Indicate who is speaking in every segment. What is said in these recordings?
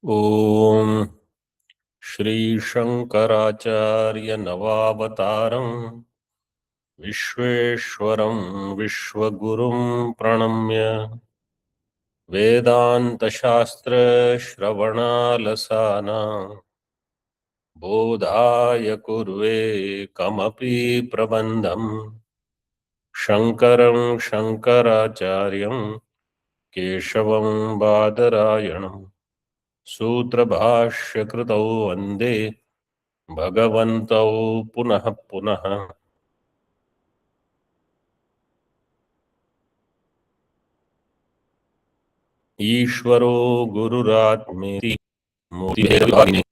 Speaker 1: ओम श्री शंकराचार्य नवावतारं विश्वेश्वरं विश्वगुरुं प्रणम्य वेदांत शास्त्र श्रवणालसानां बोधाय कुर्वे कमपि प्रबन्धं शंकरं शंकराचार्यं केशवं बादरायणं सूत्रभाष्यकृतौ वन्दे भगवन्तौ पुनः पुनः। ईश्वरो गुरुरात्मेति मूर्तिभेदविभागिने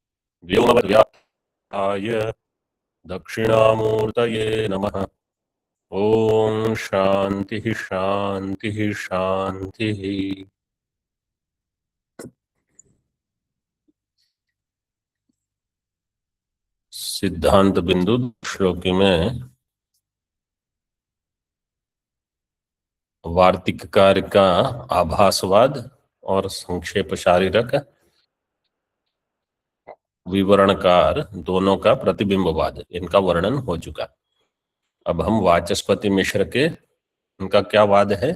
Speaker 1: व्योमवद्व्याप्ताय दक्षिणामूर्तये नमः। ओम शांति शांति शांति। सिद्धांत बिंदु श्लोकी में वार्तिक कार्य का आभासवाद और संक्षेप शारीरक विवरणकार दोनों का प्रतिबिंबवाद, इनका वर्णन हो चुका। अब हम वाचस्पति मिश्र के उनका क्या वाद है?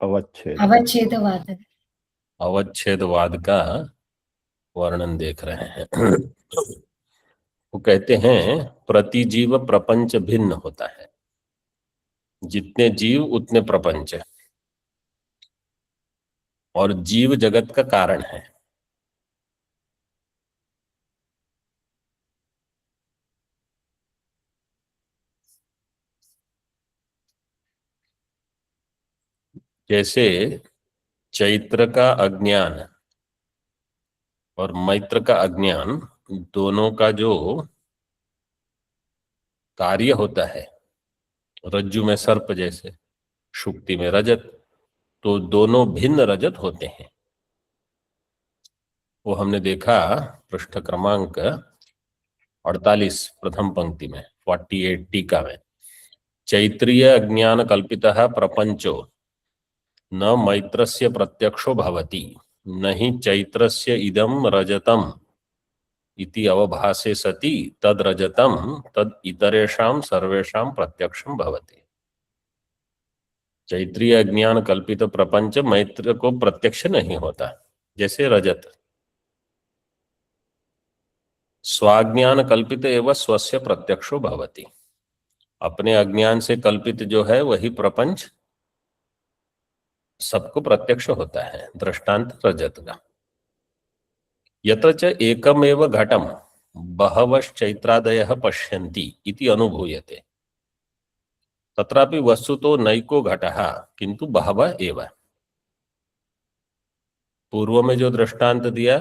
Speaker 2: अवच्छेदवाद।
Speaker 1: अवच्छेदवाद का वर्णन देख रहे हैं। वो कहते हैं प्रतिजीव प्रपंच भिन्न होता है, जितने जीव उतने प्रपंच, और जीव जगत का कारण है। जैसे चैत्र का अज्ञान और मैत्र का अज्ञान, दोनों का जो कार्य होता है, रज्जु में सर्प जैसे, शुक्ति में रजत, तो दोनों भिन्न रजत होते हैं। वो हमने देखा पृष्ठ क्रमांक 48 प्रथम पंक्ति में, 48 टीका में। चैत्रीय अज्ञान कल्पितः प्रपंचो न मैत्रस्य प्रत्यक्षो भवति, न हि चैत्रस्य इदं रजतम इति अवभासे सति तद रजतम तद इतरेषां सर्वेषां प्रत्यक्षम भवति। चैत्रीय अज्ञान कल्पित प्रपंच मैत्र को प्रत्यक्ष नहीं होता, जैसे रजत। स्वाज्ञान कल्पित एवं स्वस्य प्रत्यक्षो भवति, अपने अज्ञान से कल्पित जो है वही प्रपंच सबको प्रत्यक्ष होता है। दृष्टांत रजत का। यत्र च एकमेव घटम बहवश्चैत्रादयः पश्यन्ति इति अनुभूयते, तत्रापि वस्तुतो नैको घटः किंतु बहवः एव। पूर्व में जो दृष्टांत दिया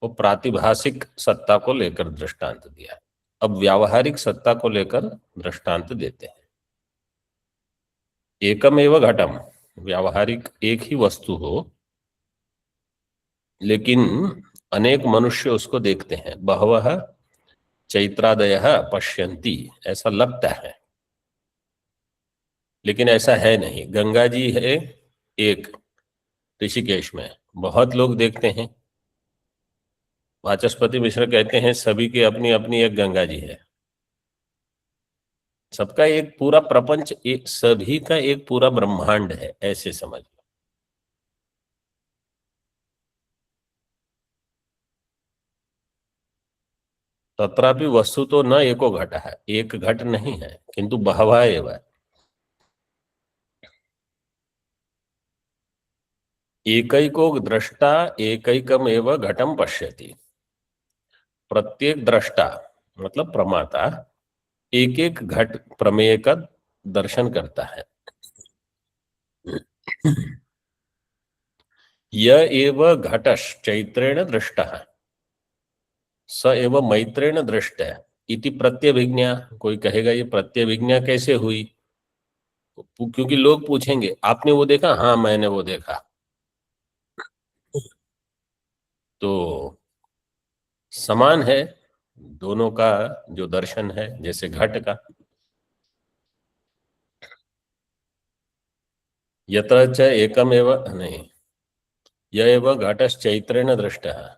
Speaker 1: वो प्रातिभासिक सत्ता को लेकर दृष्टांत दिया, अब व्यावहारिक सत्ता को लेकर दृष्टांत देते हैं। एकमेव घटम, व्यावहारिक एक ही वस्तु हो, लेकिन अनेक मनुष्य उसको देखते हैं। बहवः चैत्रादयः पश्यन्ति, ऐसा लगता है, लेकिन ऐसा है नहीं। गंगा जी है एक ऋषिकेश में, बहुत लोग देखते हैं। वाचस्पति मिश्र कहते हैं सभी की अपनी अपनी एक गंगा जी है, सबका एक पूरा प्रपंच, एक सभी का एक पूरा ब्रह्मांड है, ऐसे समझ लो। तत्रापि वस्तु तो न एको घट है, एक घट नहीं है, किंतु बहवा एवं। एकैको दृष्टा एकैकम एवं घटम पश्यति, प्रत्येक दृष्टा मतलब प्रमाता एक एक घट प्रमेय का दर्शन करता है। य एव घटश्चैत्रेण दृष्टः स एव मैत्रेण दृष्ट इति प्रत्यभिज्ञा। कोई कहेगा ये प्रत्यभिज्ञा कैसे हुई? क्योंकि लोग पूछेंगे आपने वो देखा? हाँ मैंने वो देखा। तो समान है दोनों का जो दर्शन है, जैसे घट का। यत्र च एकमेव, नहीं, यह एव घटश्चैत्रेण दृष्टः,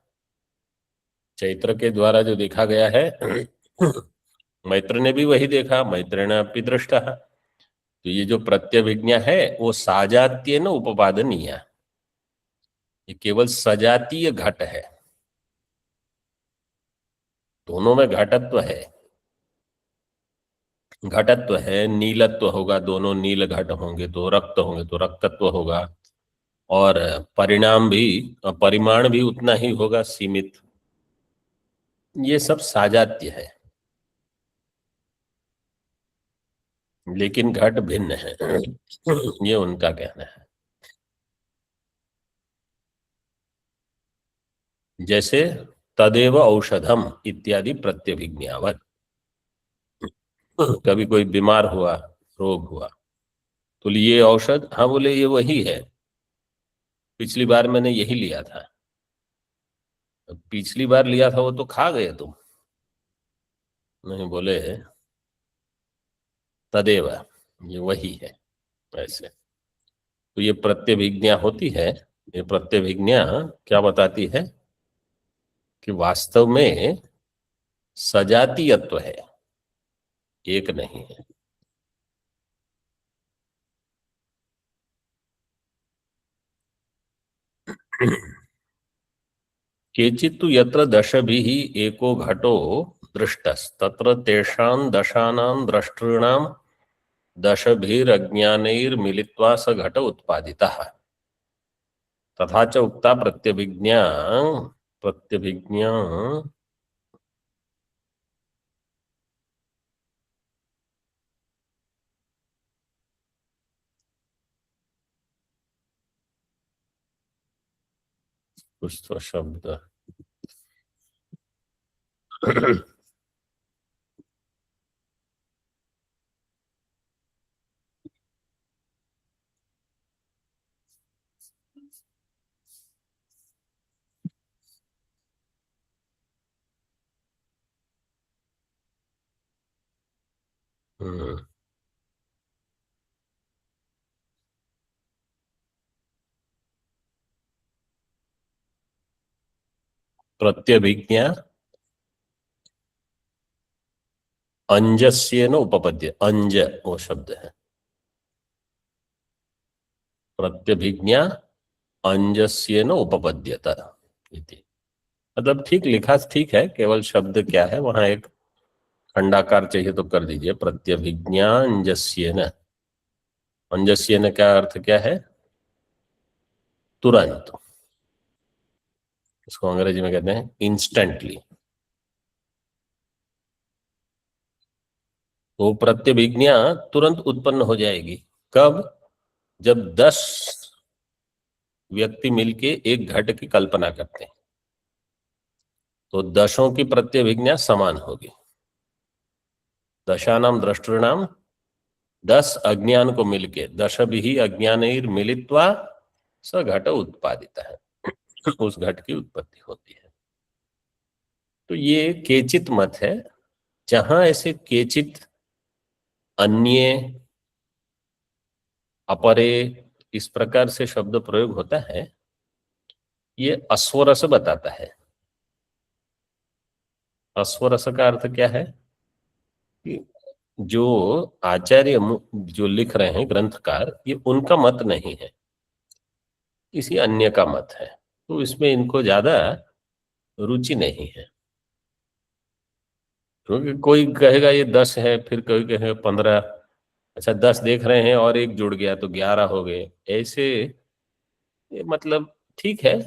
Speaker 1: चैत्र के द्वारा जो देखा गया है मैत्र ने भी वही देखा, मैत्रेण अपि दृष्टः। तो ये जो प्रत्यभिज्ञा है वो साजातीय न उपपादनीय, ये केवल सजातीय घट है, दोनों में घटत्व है, घटत्व है, नीलत्व होगा, दोनों नील घट होंगे तो रक्त होंगे तो रक्तत्व होगा, और परिणाम भी, परिमाण भी उतना ही होगा, सीमित। ये सब साजात्य है, लेकिन घट भिन्न है ये उनका कहना है। जैसे तदेव औषधम इत्यादि प्रत्यभिज्ञावत, कभी कोई बीमार हुआ, रोग हुआ, तो ये औषध, हाँ बोले ये वही है, पिछली बार मैंने यही लिया था, पिछली बार लिया था वो तो खा गए तुम। नहीं बोले तदेव, ये वही है, ऐसे। तो ये प्रत्यभिज्ञा होती है, ये प्रत्यभिज्ञा क्या बताती है कि वास्तव में सजातीयत्व है, एक नहीं है। केचित्तु यत्र दशभिः एको घटो दृष्टस्तत्र तेषां दशानां द्रष्टॄणां दशभिरज्ञानैर्मिलित्वा स घट उत्पादितः तथा च उक्ता प्रत्यभिज्ञा, प्रत्यभिज्ञा कुछ तो शब्द प्रत्यभिज्ञा अंजस्य न उपपद्य, अंज वो शब्द है, प्रत्यभिज्ञा अंजस्य न उपपद्यत इति। मतलब ठीक लिखा, ठीक है, केवल शब्द क्या है वहां एक खंडाकार चाहिए तो कर दीजिए, प्रत्यभिज्ञा अंजस्य न। अंजस्य न क्या अर्थ क्या है? तुरंत, इसको अंग्रेजी में कहते हैं इंस्टेंटली। तो प्रत्यभिज्ञा तुरंत उत्पन्न हो जाएगी, कब? जब 10 व्यक्ति मिलके एक घट की कल्पना करते हैं तो दशों की प्रत्यभिज्ञा समान होगी। दशानाम द्रष्टृणाम, 10 अज्ञान को मिलके, दश भी अज्ञानैर मिलित्वा स घट उत्पादित है, उस घट की उत्पत्ति होती है। तो ये केचित मत है, जहां ऐसे केचित, अन्य, अपरे, इस प्रकार से शब्द प्रयोग होता है, ये अस्वरस बताता है। अस्वरस का अर्थ क्या है कि जो आचार्य जो लिख रहे हैं ग्रंथकार, ये उनका मत नहीं है, किसी अन्य का मत है, तो इसमें इनको ज्यादा रुचि नहीं है। क्योंकि कोई कहेगा ये 10 है, फिर कोई कहेगा 15, अच्छा 10 देख रहे हैं और एक जुड़ गया तो 11 हो गए, ऐसे। ये मतलब ठीक है,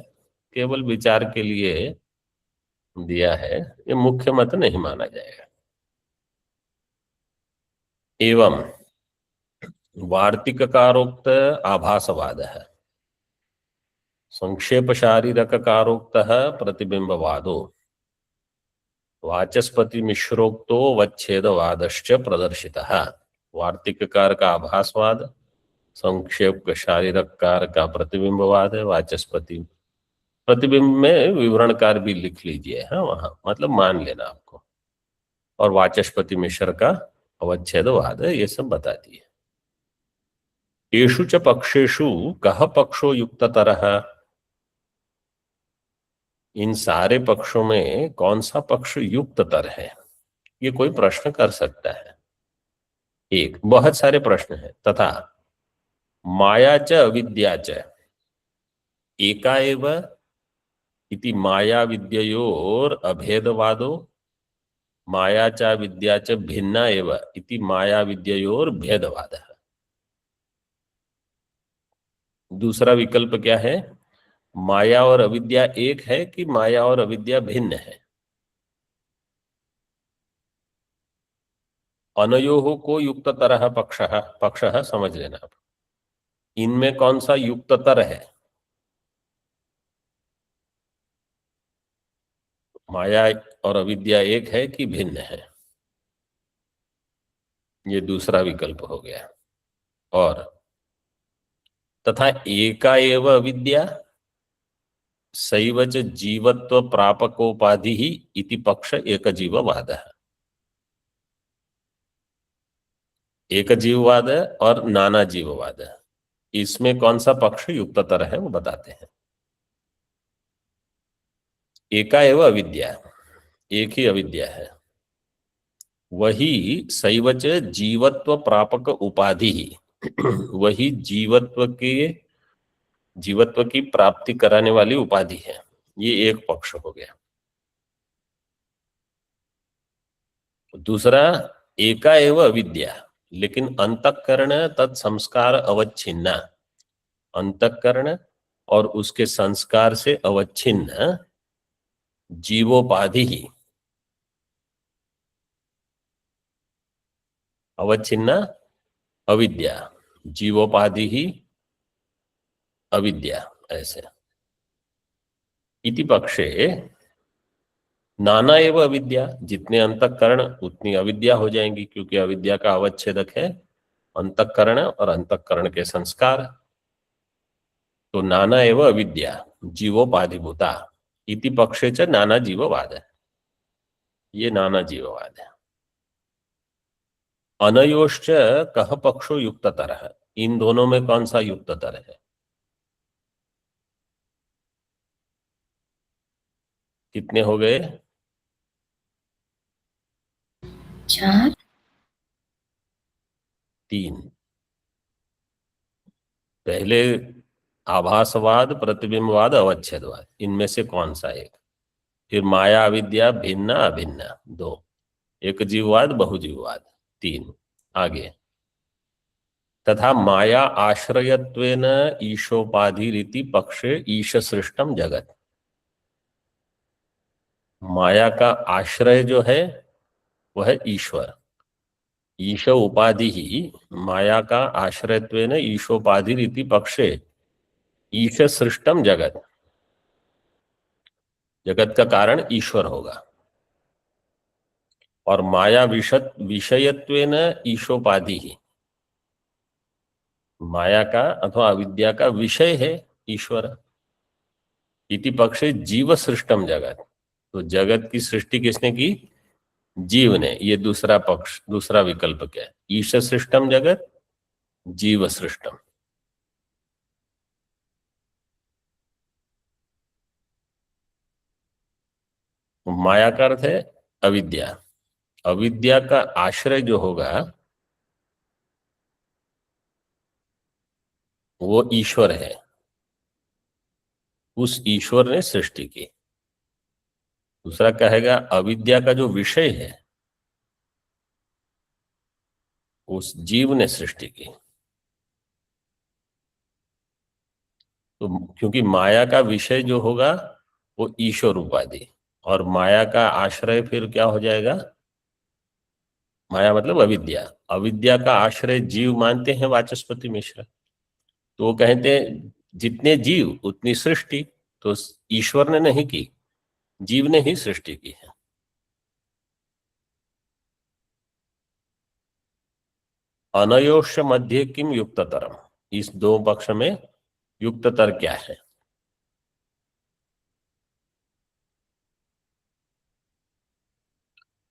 Speaker 1: केवल विचार के लिए दिया है, ये मुख्य मत नहीं माना जाएगा। एवं वार्तिककारोक्त आभासवाद है, संक्षेप शारीरक कारोक्त प्रतिबिंबवादो, वाचस्पति मिश्रोक्तो वच्छेदवादश्च प्रदर्शितः। वार्तिककार का आभासवाद, संक्षेप शारीरककार का प्रतिबिंबवाद है, वाचस्पति, प्रतिबिंब में विवरणकार भी लिख लीजिए, हाँ वहां मतलब मान लेना आपको, और वाचस्पति मिश्र का अवच्छेदवाद है, ये सब बता दिए। येषु च पक्षेषु कः पक्षो युक्ततरः, इन सारे पक्षों में कौन सा पक्ष युक्ततर है, ये कोई प्रश्न कर सकता है। एक, बहुत सारे प्रश्न हैं। तथा माया च अविद्या च एका एव इति माया विद्ययोर अभेदवादो, माया च विद्या च भिन्ना एव इति माया विद्ययोर भेदवादः। दूसरा विकल्प क्या है, माया और अविद्या एक है कि माया और अविद्या भिन्न है। अनयोः को युक्ततरः पक्षः, पक्षः समझ लेना आप। इनमें कौन सा युक्ततर है, माया और अविद्या एक है कि भिन्न है, ये दूसरा विकल्प हो गया। और तथा एका एव अविद्या सैव च जीवत्व प्रापकोपाधि ही इति पक्ष एक जीववाद है। एक जीववाद है और नाना जीववाद है, इसमें कौन सा पक्ष युक्ततर है वो बताते हैं। एका एव अविद्या, एक ही अविद्या है, वही सैवच जीवत्व प्रापक उपाधि ही, वही जीवत्व की प्राप्ति कराने वाली उपाधि है, ये एक पक्ष हो गया। दूसरा, एका एव अविद्या लेकिन अंतःकरण तत्संस्कार अवच्छिन्ना, अंतःकरण और उसके संस्कार से अवच्छिन्न जीवोपाधि ही, अवच्छिन्ना अविद्या, जीवोपाधि ही अविद्या, ऐसे। इति पक्षे नाना एवं अविद्या, जितने अंतःकरण उतनी अविद्या हो जाएंगी, क्योंकि अविद्या का अवच्छेदक है अंतःकरण और अंतःकरण के संस्कार। तो नाना एवं अविद्या जीवोपाधिभूता इति पक्षे च नाना जीववाद है, ये नाना जीववाद है। अनयोश्च कह पक्षो युक्ततर है, इन दोनों में कौन सा युक्ततर है, कितने हो गए,
Speaker 2: 4,
Speaker 1: 3। पहले आभासवाद, प्रतिबिंबवाद, अवच्छेदवाद, इनमें से कौन सा एक। फिर माया अविद्या भिन्न अभिन्न 2, एक जीववाद बहुजीववाद 3। आगे, तथा माया आश्रयत्वेन ईशोपाधि रीति पक्षे ईश सृष्टम जगत, माया का आश्रय जो है वह है ईश्वर, ईश उपाधि ही माया का आश्रयत्वेन ईशोपाधि रीति पक्षे ईश सृष्टम जगत, जगत का कारण ईश्वर होगा। और माया विषयत्वेन ईशोपाधि ही, माया का अथवा अविद्या का विषय है ईश्वर। इति पक्षे जीव सृष्टम जगत, तो जगत की सृष्टि किसने की, जीव ने। ये दूसरा पक्ष, दूसरा विकल्प क्या है, ईश सृष्टम जगत, जीव सृष्टम। माया का अर्थ है अविद्या, अविद्या का आश्रय जो होगा वो ईश्वर है, उस ईश्वर ने सृष्टि की। दूसरा कहेगा अविद्या का जो विषय है उस जीव ने सृष्टि की। तो क्योंकि माया का विषय जो होगा वो ईश्वर उपाधि, और माया का आश्रय फिर क्या हो जाएगा, माया मतलब अविद्या, अविद्या का आश्रय जीव मानते हैं वाचस्पति मिश्र। तो वो कहते हैं जितने जीव उतनी सृष्टि, तो ईश्वर ने नहीं की, जीव ने ही सृष्टि की है। अनयोश मध्य किम युक्ततरम, इस दो पक्ष में युक्ततर क्या है।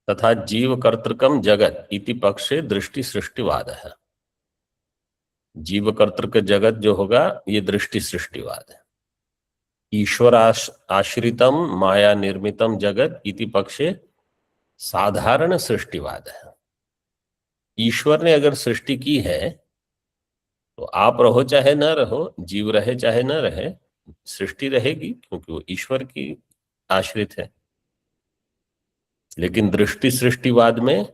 Speaker 1: तथा जीव कर्तृकम जगत इति पक्षे दृष्टि सृष्टिवाद है, जीव कर्तृक जगत जो होगा ये दृष्टि सृष्टिवाद है। ईश्वर आश्रितम माया निर्मितम जगत इति पक्षे साधारण सृष्टिवाद है। ईश्वर ने अगर सृष्टि की है तो आप रहो चाहे न रहो, जीव रहे चाहे न रहे, सृष्टि रहेगी, क्योंकि वो ईश्वर की आश्रित है। लेकिन दृष्टि सृष्टिवाद में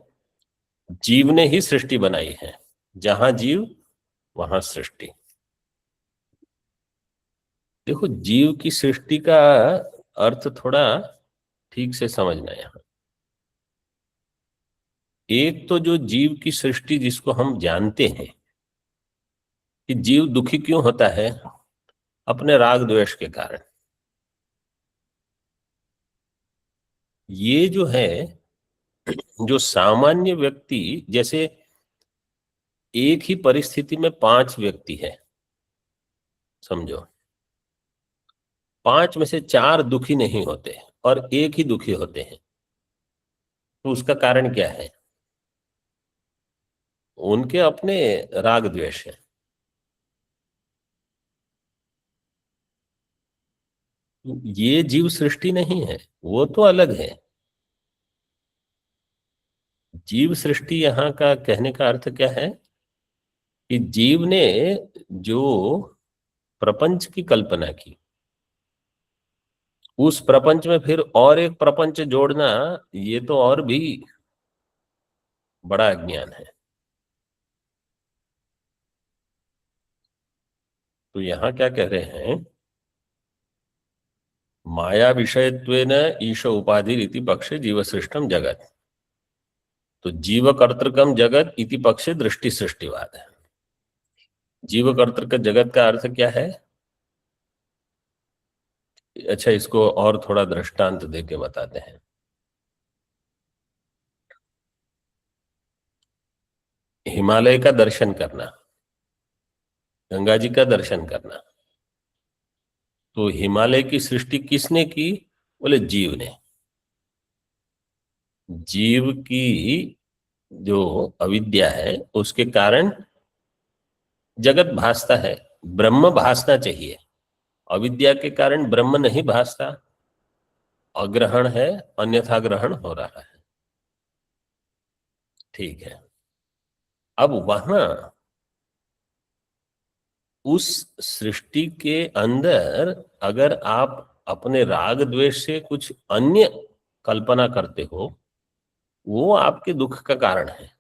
Speaker 1: जीव ने ही सृष्टि बनाई है, जहां जीव वहां सृष्टि। देखो, जीव की सृष्टि का अर्थ थोड़ा ठीक से समझना है यहाँ। एक तो जो जीव की सृष्टि जिसको हम जानते हैं कि जीव दुखी क्यों होता है, अपने राग द्वेष के कारण। ये जो है, जो सामान्य व्यक्ति, जैसे एक ही परिस्थिति में 5 व्यक्ति है, समझो, 5 में से 4 दुखी नहीं होते और एक ही दुखी होते हैं, तो उसका कारण क्या है? उनके अपने राग द्वेष है। ये जीव सृष्टि नहीं है, वो तो अलग है। जीव सृष्टि यहाँ का कहने का अर्थ क्या है कि जीव ने जो प्रपंच की कल्पना की, उस प्रपंच में फिर और एक प्रपंच जोड़ना, ये तो और भी बड़ा अज्ञान है। तो यहां क्या कह रहे हैं, माया विषयत्वेन ईश उपाधि इति पक्षे जीव सृष्टम जगत। तो जीव कर्तृकम जगत इति पक्षे दृष्टि सृष्टिवाद है। जीव कर्तृक जगत का अर्थ क्या है? अच्छा, इसको और थोड़ा दृष्टांत देके बताते हैं। हिमालय का दर्शन करना, गंगा जी का दर्शन करना, तो हिमालय की सृष्टि किसने की? बोले जीव ने। जीव की जो अविद्या है उसके कारण जगत भासता है, ब्रह्म भासना चाहिए। अविद्या के कारण ब्रह्म नहीं भासता, अग्रहण है, अन्यथा ग्रहण हो रहा है। ठीक है, अब वहां उस सृष्टि के अंदर अगर आप अपने राग द्वेष से कुछ अन्य कल्पना करते हो, वो आपके दुख का कारण है।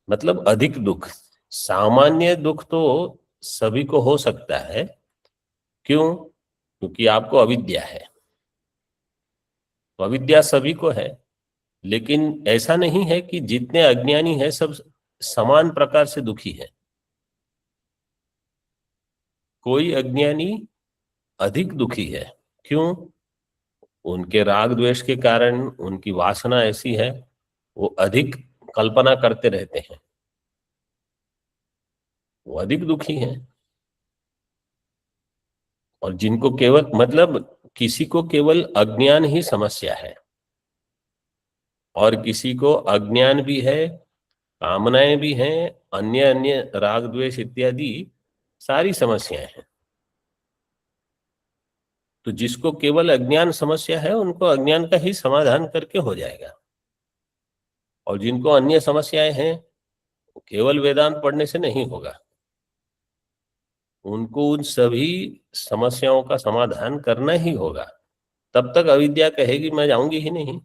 Speaker 1: मतलब अधिक दुख। सामान्य दुख तो सभी को हो सकता है, क्यों? क्योंकि आपको अविद्या है, तो अविद्या सभी को है। लेकिन ऐसा नहीं है कि जितने अज्ञानी हैं सब समान प्रकार से दुखी है। कोई अज्ञानी अधिक दुखी है, क्यों? उनके राग द्वेष के कारण, उनकी वासना ऐसी है, वो अधिक कल्पना करते रहते हैं, वो अधिक दुखी हैं। और जिनको केवल, मतलब किसी को केवल अज्ञान ही समस्या है, और किसी को अज्ञान भी है, कामनाएं भी हैं, अन्य अन्य राग द्वेष इत्यादि सारी समस्याएं हैं। तो जिसको केवल अज्ञान समस्या है, उनको अज्ञान का ही समाधान करके हो जाएगा। और जिनको अन्य समस्याएं हैं, केवल वेदांत पढ़ने से नहीं होगा, उनको उन सभी समस्याओं का समाधान करना ही होगा। तब तक अविद्या कहेगी मैं जाऊंगी ही नहीं।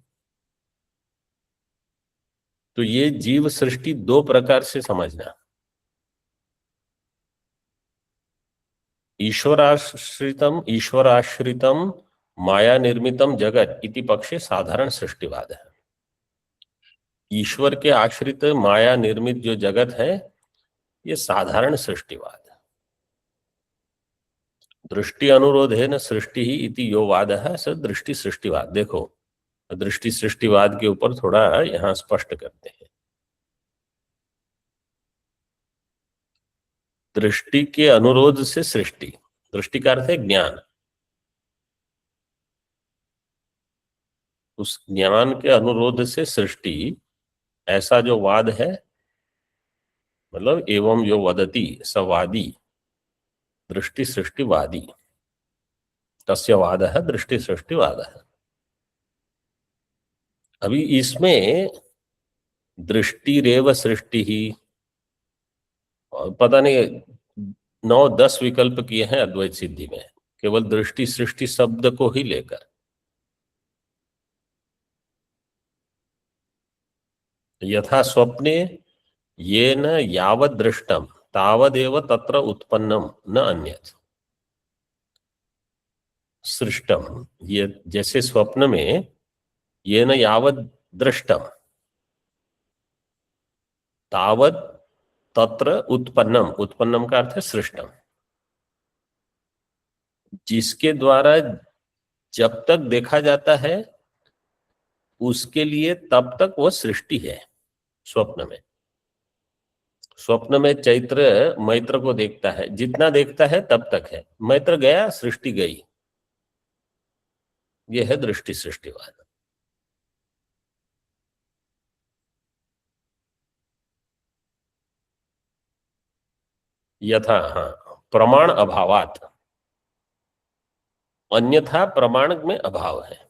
Speaker 1: तो ये जीव सृष्टि 2 प्रकार से समझना। ईश्वराश्रितम माया निर्मितम जगत इति पक्षे साधारण सृष्टिवाद है। ईश्वर के आश्रित माया निर्मित जो जगत है, ये साधारण सृष्टिवाद है। दृष्टि अनुरोधेन सृष्टि ही इति यो वाद है स दृष्टि सृष्टिवाद। देखो, दृष्टि सृष्टिवाद के ऊपर थोड़ा यहां स्पष्ट करते हैं। दृष्टि के अनुरोध से सृष्टि, दृष्टि का अर्थ है ज्ञान। उस ज्ञान के अनुरोध से सृष्टि, ऐसा जो वाद है, मतलब एवं यो वदति सवादी, दृष्टि सृष्टिवादी, तस्य वादः दृष्टि सृष्टिवादः। अभी इसमें दृष्टिरेव सृष्टि ही, और पता नहीं 9-10 विकल्प किए हैं अद्वैत सिद्धि में, केवल दृष्टि सृष्टि शब्द को ही लेकर। यथा स्वप्ने येन यावत् दृष्टम तावदेव तत्र उत्पन्नम न अन्यत्। सृष्टम, ये जैसे स्वप्न में येन यावत् दृष्टम तावत् तत्र उत्पन्नम, उत्पन्नम का अर्थ है सृष्टम, जिसके द्वारा जब तक देखा जाता है उसके लिए तब तक वह सृष्टि है। स्वप्न में, स्वप्न में चैत्र मैत्र को देखता है, जितना देखता है तब तक है, मैत्र गया सृष्टि गई। यह है दृष्टि सृष्टिवाद। यथा, हाँ, प्रमाण अभावात, अन्यथा प्रमाण में अभाव है।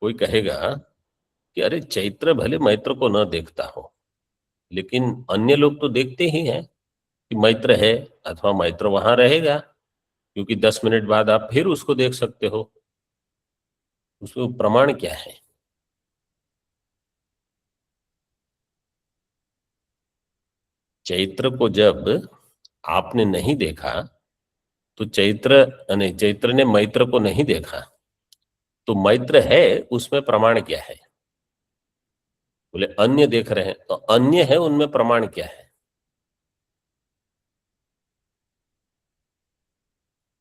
Speaker 1: कोई कहेगा कि अरे चैत्र भले मैत्र को न देखता हो, लेकिन अन्य लोग तो देखते ही हैं कि मैत्र है, अथवा मैत्र वहां रहेगा, क्योंकि 10 मिनट बाद आप फिर उसको देख सकते हो। उसमें प्रमाण क्या है? चैत्र को जब आपने नहीं देखा तो चैत्र ने मैत्र को नहीं देखा, तो मैत्र है, उसमें प्रमाण क्या है? बोले अन्य देख रहे हैं, तो अन्य है, उनमें प्रमाण क्या है?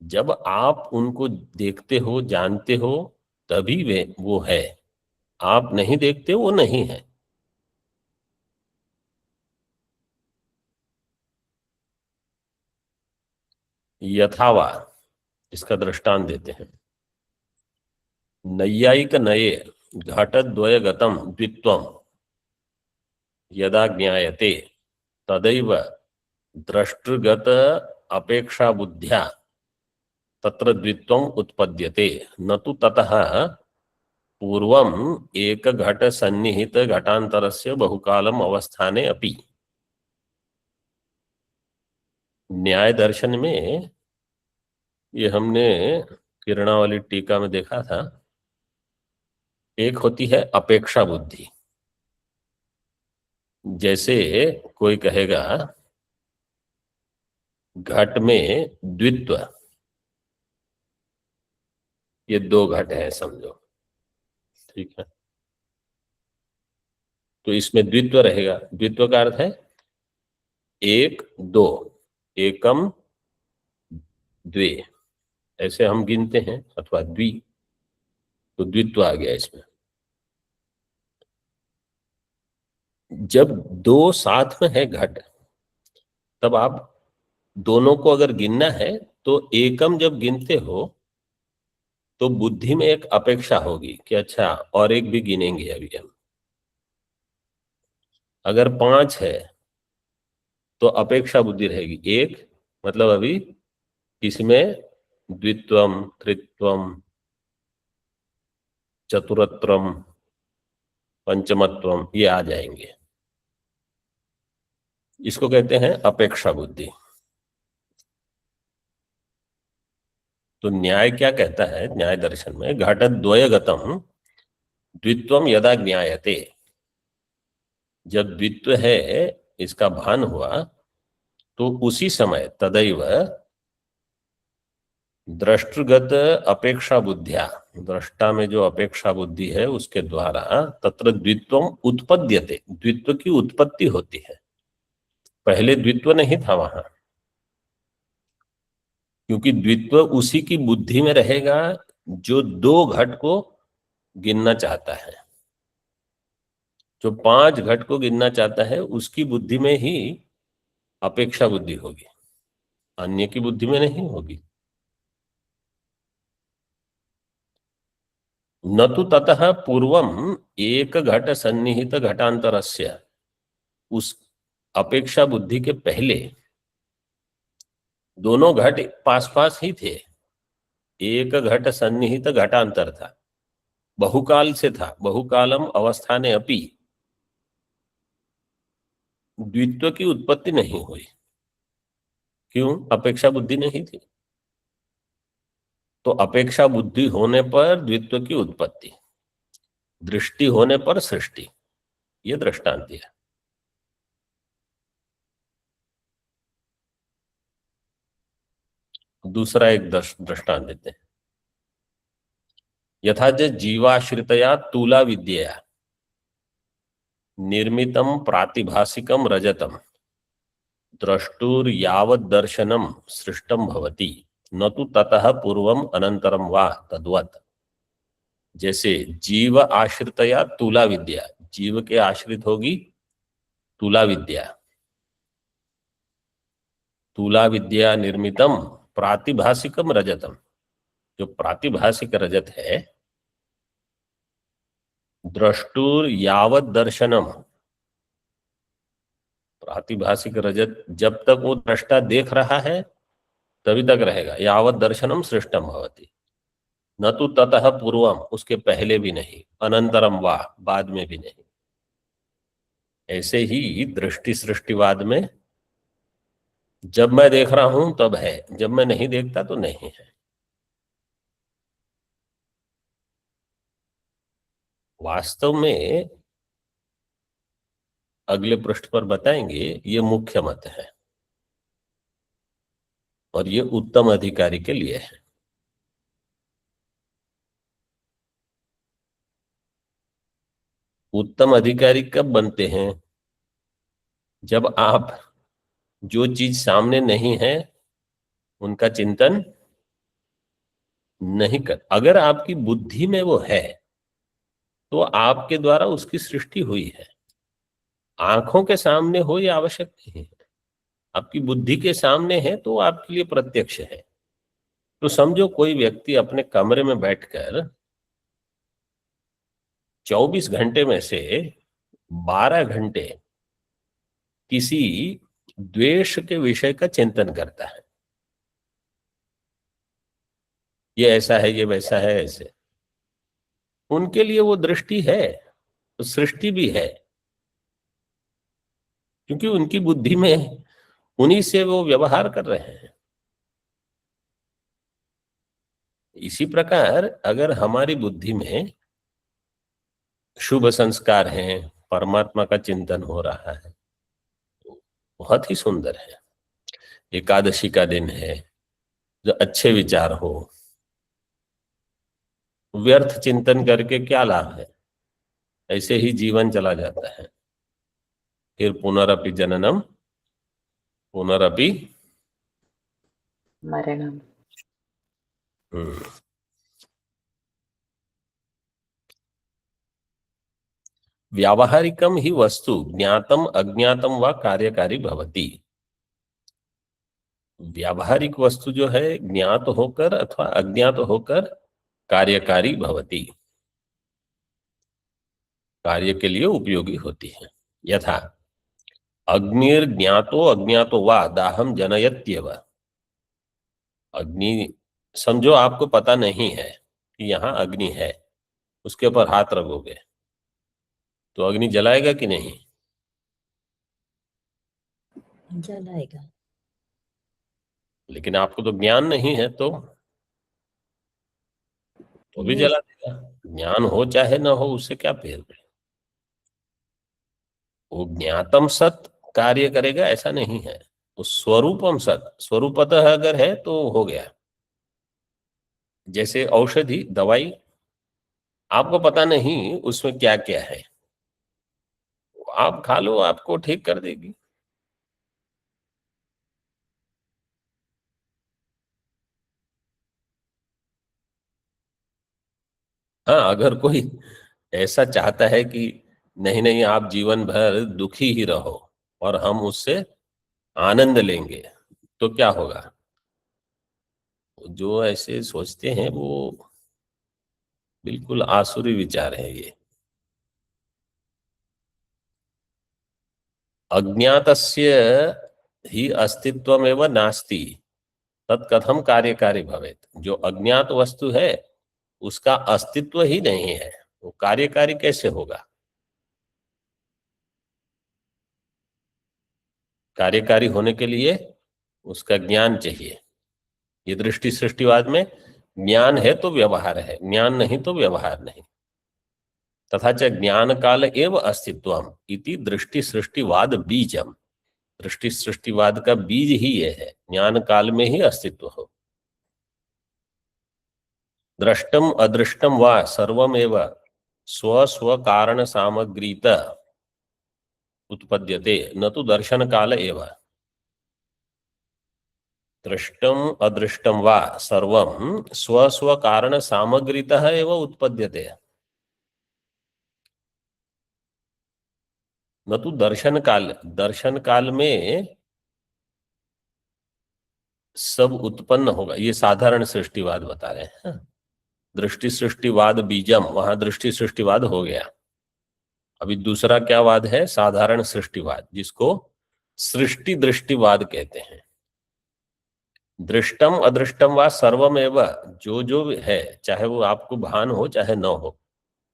Speaker 1: जब आप उनको देखते हो, जानते हो, तभी वे वो है। आप नहीं देखते, वो नहीं है। यथावा, इसका दृष्टांत देते हैं। नैयायिक नये घटद्वयगतम द्वित्वम यदा ज्ञायते तदैव द्रष्टृगत अपेक्षा बुद्ध्या तत्र द्वित्वम उत्पद्यते, न तु ततः पूर्वम एक घट सन्निहित घटांतरस्य बहुकालम अवस्थाने अपि। न्याय दर्शन में ये हमने किरणावली टीका में देखा था। एक होती है अपेक्षा बुद्धि। जैसे कोई कहेगा घट में द्वित्व, ये 2 घट है समझो, ठीक है, तो इसमें द्वित्व रहेगा। द्वित्व का अर्थ है 1 2, एकम द्वे, ऐसे हम गिनते हैं, अथवा द्वि, तो द्वित्व आ गया इसमें। जब 2 साथ में है घट, तब आप दोनों को अगर गिनना है तो एकम जब गिनते हो तो बुद्धि में एक अपेक्षा होगी कि अच्छा और एक भी गिनेंगे अभी हम। अगर 5 है तो अपेक्षा बुद्धि रहेगी 1, मतलब अभी इसमें द्वित्वम, त्रित्वम, चतुरत्रम, पंचमत्वम, ये आ जाएंगे। इसको कहते हैं अपेक्षा बुद्धि। तो न्याय क्या कहता है? न्याय दर्शन में घटद्वयगतम द्वित्वम यदा ज्ञायते, जब द्वित्व है इसका भान हुआ तो उसी समय तदैव दृष्टगत अपेक्षा बुद्धिया, दृष्टा में जो अपेक्षा बुद्धि है उसके द्वारा तत्र द्वित्वम उत्पद्यते, द्वित्व की उत्पत्ति होती है। पहले द्वित्व नहीं था वहां, क्योंकि द्वित्व उसी की बुद्धि में रहेगा जो 2 घट को गिनना चाहता है। जो 5 घट को गिनना चाहता है उसकी बुद्धि में ही अपेक्षा बुद्धि होगी, अन्य की बुद्धि में नहीं होगी। न तो ततः पूर्वम एक घट सन्निहित घटांतरस्य, उस अपेक्षा बुद्धि के पहले दोनों घट पास पास ही थे, एक घट सन्निहित घटांतर था, बहुकाल से था, बहुकालम अवस्थाने अपि द्वित्व की उत्पत्ति नहीं हुई। क्यों? अपेक्षा बुद्धि नहीं थी। तो अपेक्षा बुद्धि होने पर द्वित्व की उत्पत्ति, दृष्टि होने पर सृष्टि, ये दृष्टांत दिया। दूसरा एक दृष्टांत देते हैं। यथा जीवाश्रितया तूला विद्यया निर्मितम प्रातिभासिकम रजतम द्रष्टुर्यावद्दर्शनम सृष्टम भवति न तो ततः पूर्वम अनंतरम वा तद्वत्। जैसे जीव आश्रितया तुला विद्या, जीव के आश्रित होगी तुला विद्या, तुला विद्या निर्मितम प्रातिभासिकम रजतम, जो प्रातिभासिक रजत है, द्रष्टुर यावत दर्शनम, प्रातिभासिक रजत जब तक वो दृष्टा देख रहा है तभी तक रहेगा, यावत दर्शनम सृष्टम भवति न तो ततः पूर्वम, उसके पहले भी नहीं, अनंतरम वा, बाद में भी नहीं। ऐसे ही दृष्टि सृष्टिवाद में जब मैं देख रहा हूं तब है, जब मैं नहीं देखता तो नहीं है। वास्तव में अगले पृष्ठ पर बताएंगे, ये मुख्य मत है और ये उत्तम अधिकारी के लिए है। उत्तम अधिकारी कब बनते हैं? जब आप जो चीज सामने नहीं है उनका चिंतन नहीं कर, अगर आपकी बुद्धि में वो है तो आपके द्वारा उसकी सृष्टि हुई है। आंखों के सामने हो ये आवश्यक नहीं है, आपकी बुद्धि के सामने है तो आपके लिए प्रत्यक्ष है। तो समझो कोई व्यक्ति अपने कमरे में बैठकर 24 घंटे में से 12 घंटे किसी द्वेष के विषय का चिंतन करता है, ये ऐसा है, ये वैसा है, ऐसे। उनके लिए वो दृष्टि है, तो सृष्टि भी है, क्योंकि उनकी बुद्धि में उन्हीं से वो व्यवहार कर रहे हैं। इसी प्रकार अगर हमारी बुद्धि में शुभ संस्कार हैं, परमात्मा का चिंतन हो रहा है, बहुत ही सुंदर है। एकादशी का दिन है, जो अच्छे विचार हो, व्यर्थ चिंतन करके क्या लाभ है? ऐसे ही जीवन चला जाता है। फिर पुनरपि जननम पुनरपि
Speaker 2: मरणम।
Speaker 1: व्यावहारिकम ही वस्तु ज्ञातम अज्ञातम व कार्यकारी भवति। व्यावहारिक वस्तु जो है ज्ञात होकर अथवा अज्ञात होकर कार्यकारी भवति, कार्य के लिए उपयोगी होती है। यथा अग्निर ज्ञातो अज्ञातो वा दाहम जनयत्येव। अग्नि, समझो आपको पता नहीं है कि यहाँ अग्नि है, उसके ऊपर हाथ रखोगे तो अग्नि जलाएगा कि नहीं?
Speaker 2: जलाएगा।
Speaker 1: लेकिन आपको तो ज्ञान नहीं है तो भी जला देगा। ज्ञान हो चाहे ना हो, उससे क्या फेर है? वो ज्ञातम सत कार्य करेगा ऐसा नहीं है, वो स्वरूपम सत, स्वरूपतः अगर है तो हो गया। जैसे औषधि, दवाई, आपको पता नहीं उसमें क्या क्या है, आप खा लो, आपको ठीक कर देगी। हाँ, अगर कोई ऐसा चाहता है कि नहीं नहीं आप जीवन भर दुखी ही रहो और हम उससे आनंद लेंगे, तो क्या होगा? जो ऐसे सोचते हैं वो बिल्कुल आसुरी विचार है ये। अज्ञातस्य ही अस्तित्वमेव नास्ति तत्कथम कार्यकारी भवेत, जो अज्ञात वस्तु है उसका अस्तित्व ही नहीं है, वो कार्यकारी कैसे होगा? कार्यकारी होने के लिए उसका ज्ञान चाहिए। ये दृष्टि सृष्टिवाद में ज्ञान है तो व्यवहार है, ज्ञान नहीं तो व्यवहार नहीं। तथा च ज्ञान काल एव अस्तित्वम इति दृष्टि सृष्टिवाद बीजम, दृष्टि सृष्टिवाद का बीज ही ये है, ज्ञान काल में ही अस्तित्व हो। दृष्टम अदृष्टम वा सर्वमेव स्व स्व कारण सामग्रीत उत्पद्यते न तो दर्शन काल एव। दृष्टम अदृष्टम वा सर्वम स्व स्व कारण सामग्रीतः एव उत्पद्यते न तो दर्शन काल, दर्शन काल में सब उत्पन्न होगा, ये साधारण सृष्टिवाद बता रहे हैं। दृष्टि सृष्टिवाद बीजम, वहां दृष्टि सृष्टिवाद हो गया। अभी दूसरा क्या वाद है? साधारण सृष्टिवाद, जिसको सृष्टि दृष्टिवाद कहते हैं। दृष्टम अदृष्टम व सर्वमेव, जो है, चाहे वो आपको भान हो चाहे न हो,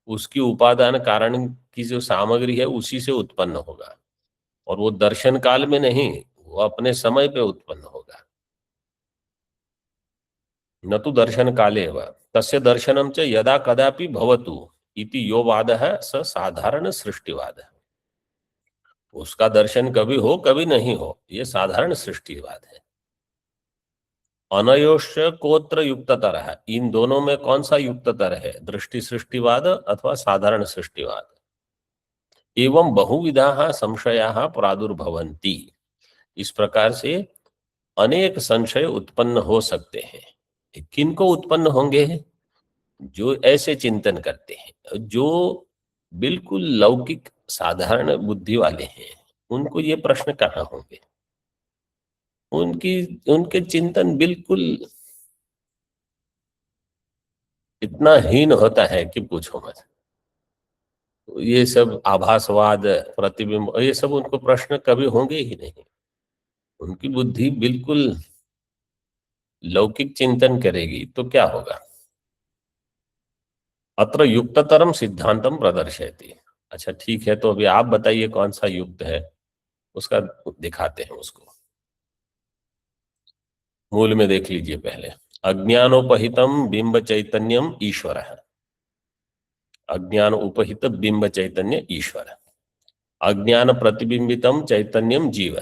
Speaker 1: उसकी उपादान कारण की जो सामग्री है उसी से उत्पन्न होगा, और वो दर्शन काल में नहीं, वो अपने समय पे उत्पन्न होगा। न तो दर्शन काले एव तस्य दर्शनम च यदा कदापि भवतु इति यो वादः स साधारण सृष्टिवाद। उसका दर्शन कभी हो कभी नहीं हो, ये साधारण सृष्टिवाद है। अनयोश्च कोत्र युक्ततर है, इन दोनों में कौन सा युक्ततर है? दृष्टि सृष्टिवाद अथवा साधारण सृष्टिवाद। एवं बहुविधा संशया प्रादुर्भवन्ति, इस प्रकार से अनेक संशय उत्पन्न हो सकते हैं। किनको उत्पन्न होंगे? जो ऐसे चिंतन करते हैं, जो बिल्कुल लौकिक साधारण बुद्धि वाले हैं, उनको ये प्रश्न कहाँ होंगे? उनकी उनके चिंतन बिल्कुल इतना हीन होता है कि पूछो मत। ये सब आभासवाद, प्रतिबिंब, ये सब उनको प्रश्न कभी होंगे ही नहीं। उनकी बुद्धि बिल्कुल लौकिक चिंतन करेगी तो क्या होगा? अत्र युक्ततरम सिद्धांतम प्रदर्शयति। अच्छा ठीक है, तो अभी आप बताइए कौन सा युक्त है, उसका दिखाते हैं उसको। मूल में देख लीजिए पहले। अज्ञानोपहितम बिंब चैतन्यम ईश्वर है, अज्ञान उपहित बिंब चैतन्य ईश्वर, अज्ञान प्रतिबिंबितम चैतन्यम जीव,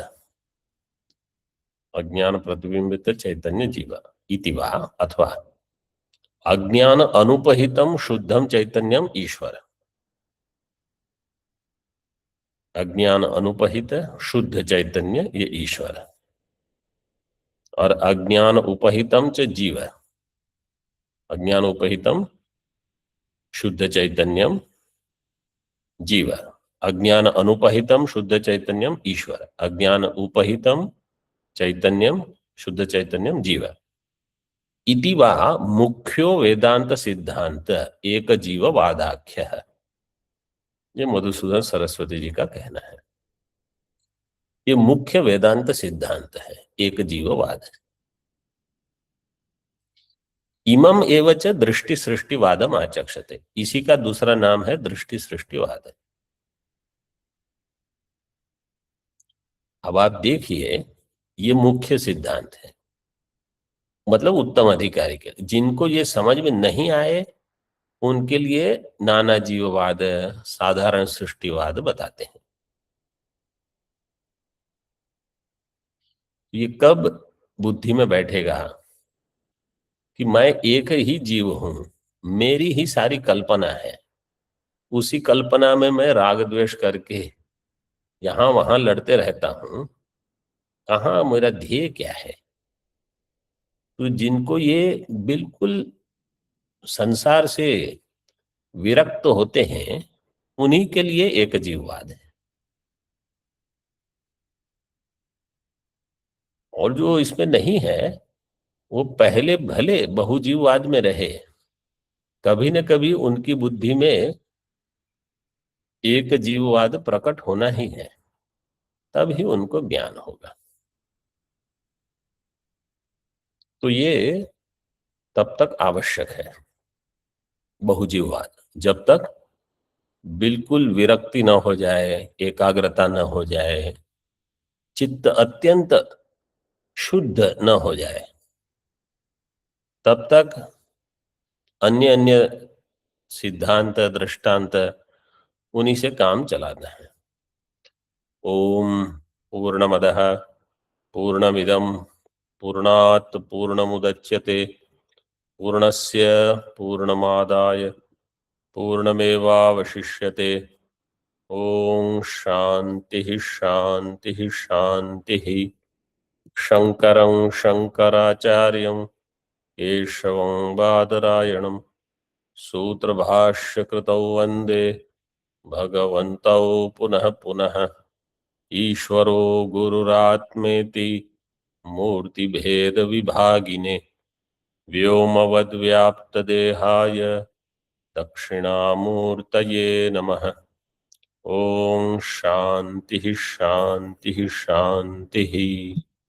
Speaker 1: अज्ञान प्रतिबिंबित चैतन्य जीव इति वा, अथवा अज्ञान अनुपहितम शुद्धम चैतन्यम ईश्वर, अज्ञान अनुपहित शुद्ध चैतन्य ये ईश्वर, और अज्ञान उपहितम च जीव, अज्ञान उपहितम शुद्ध चैतन्यम जीव, अज्ञान अनुपहितम शुद्ध चैतन्यम ईश्वर, अज्ञान उपहितम चैतन्यम शुद्ध चैतन्यम जीव इति वा मुख्यो वेदांत सिद्धांत एक जीव वादाख्य है। ये मधुसूदन सरस्वती जी का कहना है। ये मुख्य वेदांत सिद्धांत है, एक जीववाद है। इमम एवच दृष्टि सृष्टिवादम आचक्षते, इसी का दूसरा नाम है दृष्टि सृष्टिवाद। अब आप देखिए, ये मुख्य सिद्धांत है, मतलब उत्तम अधिकारी के, जिनको ये समझ में नहीं आए उनके लिए नाना जीववाद, साधारण सृष्टिवाद बताते हैं। ये कब बुद्धि में बैठेगा कि मैं एक ही जीव हूं, मेरी ही सारी कल्पना है, उसी कल्पना में मैं राग द्वेष करके यहां वहां लड़ते रहता हूं, कहाँ मेरा ध्येय क्या है? तो जिनको ये बिल्कुल संसार से विरक्त होते हैं, उन्हीं के लिए एक जीववाद है। और जो इसमें नहीं है, वो पहले भले बहुजीववाद में रहे, कभी न कभी उनकी बुद्धि में एक जीववाद प्रकट होना ही है, तब ही उनको ज्ञान होगा। तो ये तब तक आवश्यक है बहुजीववाद, जब तक बिल्कुल विरक्ति न हो जाए, एकाग्रता न हो जाए, चित्त अत्यंत शुद्ध न हो जाए, तब तक अन्य अन्य सिद्धांत दृष्टांत उन्हीं से काम चलाना है। ओम पूर्णमदः पूर्णमिदं पूर्णात् पूर्णमुदच्यते पूर्णस्य पूर्णमादाय पूर्णमेवावशिष्यते। ओम शांति शांति शांति। शंकरं शंकराचार्यं केशवं बादरायणं सूत्रभाष्यकृतौ वन्दे भगवन्तौ पुनः पुनः। ईश्वरो गुरुरात्मेति मूर्तिभेदविभागिने व्योमवद्व्याप्तदेहाय दक्षिणामूर्तये नमः। ओम शांति शांति शांति।